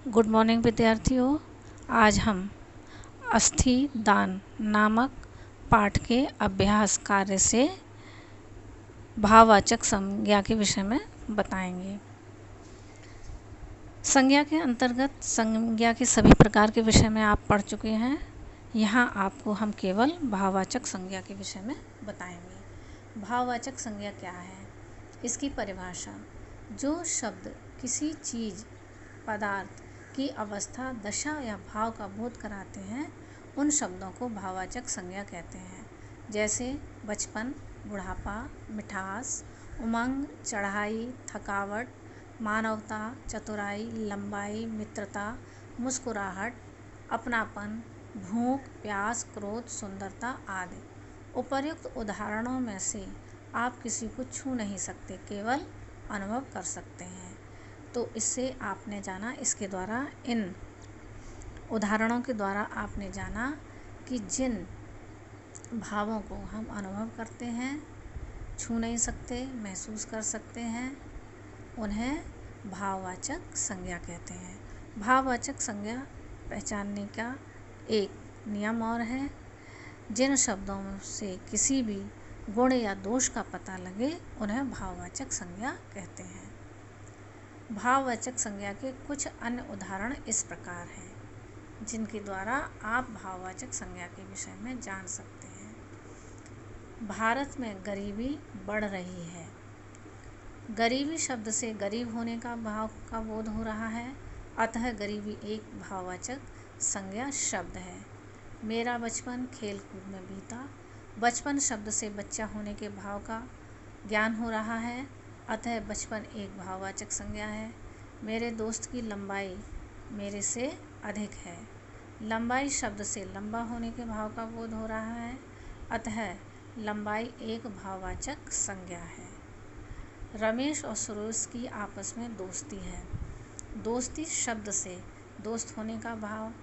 Good morning विद्यार्थियों। आज हम अस्थि दान नामक पाठ के अभ्यास कार्य से भाववाचक संज्ञा के विषय में बताएंगे। संज्ञा के अंतर्गत संज्ञा के सभी प्रकार के विषय में आप पढ़ चुके हैं। यहाँ आपको हम केवल भाववाचक संज्ञा के विषय में बताएंगे। भाववाचक संज्ञा क्या है? इसकी परिभाषा: जो शब्द किसी चीज़, पदार्थ की अवस्था, दशा या भाव का बोध कराते हैं, उन शब्दों को भाववाचक संज्ञा कहते हैं। जैसे बचपन, बुढ़ापा, मिठास, उमंग, चढ़ाई, थकावट, मानवता, चतुराई, लंबाई, मित्रता, मुस्कुराहट, अपनापन, भूख, प्यास, क्रोध, सुंदरता आदि। उपर्युक्त उदाहरणों में से आप किसी को छू नहीं सकते, केवल अनुभव कर सकते हैं। तो इससे आपने जाना, इसके द्वारा, इन उदाहरणों के द्वारा आपने जाना कि जिन भावों को हम अनुभव करते हैं, छू नहीं सकते, महसूस कर सकते हैं, उन्हें भाववाचक संज्ञा कहते हैं। भाववाचक संज्ञा पहचानने का एक नियम और है: जिन शब्दों से किसी भी गुण या दोष का पता लगे, उन्हें भाववाचक संज्ञा कहते हैं। भाववाचक संज्ञा के कुछ अन्य उदाहरण इस प्रकार हैं, जिनके द्वारा आप भाववाचक संज्ञा के विषय में जान सकते हैं। भारत में गरीबी बढ़ रही है। गरीबी शब्द से गरीब होने का भाव का बोध हो रहा है, अतः गरीबी एक भाववाचक संज्ञा शब्द है। मेरा बचपन खेल कूद में बीता। बचपन शब्द से बच्चा होने के भाव का ज्ञान हो रहा है, अतः बचपन एक भाववाचक संज्ञा है। मेरे दोस्त की लंबाई मेरे से अधिक है। लंबाई शब्द से लंबा होने के भाव का बोध हो रहा है, अतः लंबाई एक भाववाचक संज्ञा है। रमेश और सुरेश की आपस में दोस्ती है। दोस्ती शब्द से दोस्त होने का भाव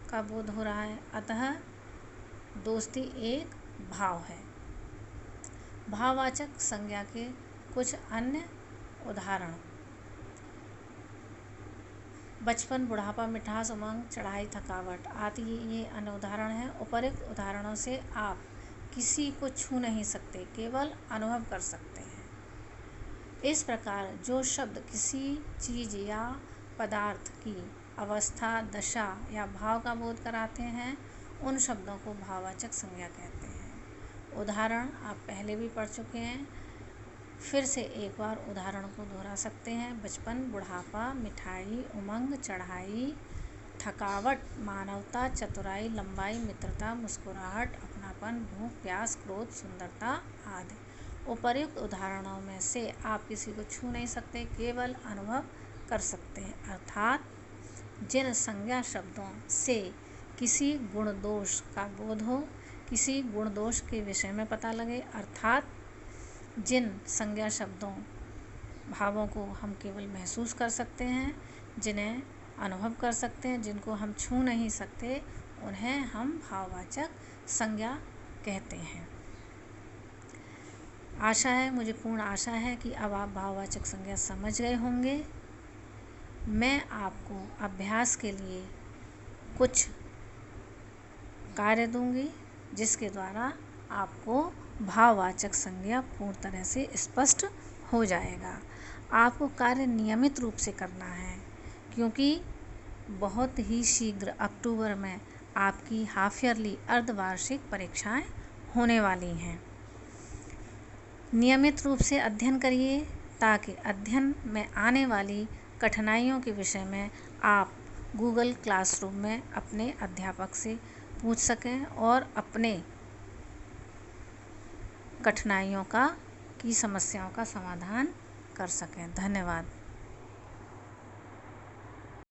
का बोध हो रहा है, अतः दोस्ती एक भाव है। भाववाचक संज्ञा के कुछ अन्य उदाहरण: बचपन, बुढ़ापा, मिठास, उमंग, चढ़ाई, थकावट आदि ये अन्य उदाहरण हैं। उपर्युक्त उदाहरणों से आप किसी को छू नहीं सकते, केवल अनुभव कर सकते हैं। इस प्रकार जो शब्द किसी चीज़ या पदार्थ की अवस्था, दशा या भाव का बोध कराते हैं, उन शब्दों को भाववाचक संज्ञा कहते हैं। उदाहरण आप पहले भी पढ़ चुके हैं, फिर से एक बार उदाहरण को दोहरा सकते हैं। बचपन, बुढ़ापा, मिठाई, उमंग, चढ़ाई, थकावट, मानवता, चतुराई, लंबाई, मित्रता, मुस्कुराहट, अपनापन, भूख, प्यास, क्रोध, सुंदरता आदि। उपर्युक्त उदाहरणों में से आप किसी को छू नहीं सकते, केवल अनुभव कर सकते हैं। अर्थात जिन संज्ञा शब्दों से किसी गुण दोष का बोध हो, किसी गुण दोष के विषय में पता लगे, अर्थात जिन संज्ञा शब्दों, भावों को हम केवल महसूस कर सकते हैं, जिन्हें अनुभव कर सकते हैं, जिनको हम छू नहीं सकते, उन्हें हम भाववाचक संज्ञा कहते हैं। मुझे पूर्ण आशा है कि अब आप भाववाचक संज्ञा समझ गए होंगे। मैं आपको अभ्यास के लिए कुछ कार्य दूंगी, जिसके द्वारा आपको भाववाचक संज्ञा पूर्ण तरह से स्पष्ट हो जाएगा। आपको कार्य नियमित रूप से करना है, क्योंकि बहुत ही शीघ्र अक्टूबर में आपकी हाफ ईयरली अर्धवार्षिक परीक्षाएं होने वाली हैं। नियमित रूप से अध्ययन करिए, ताकि अध्ययन में आने वाली कठिनाइयों के विषय में आप गूगल क्लासरूम में अपने अध्यापक से पूछ सकें और अपने कठिनाइयों की समस्याओं का समाधान कर सकें। धन्यवाद।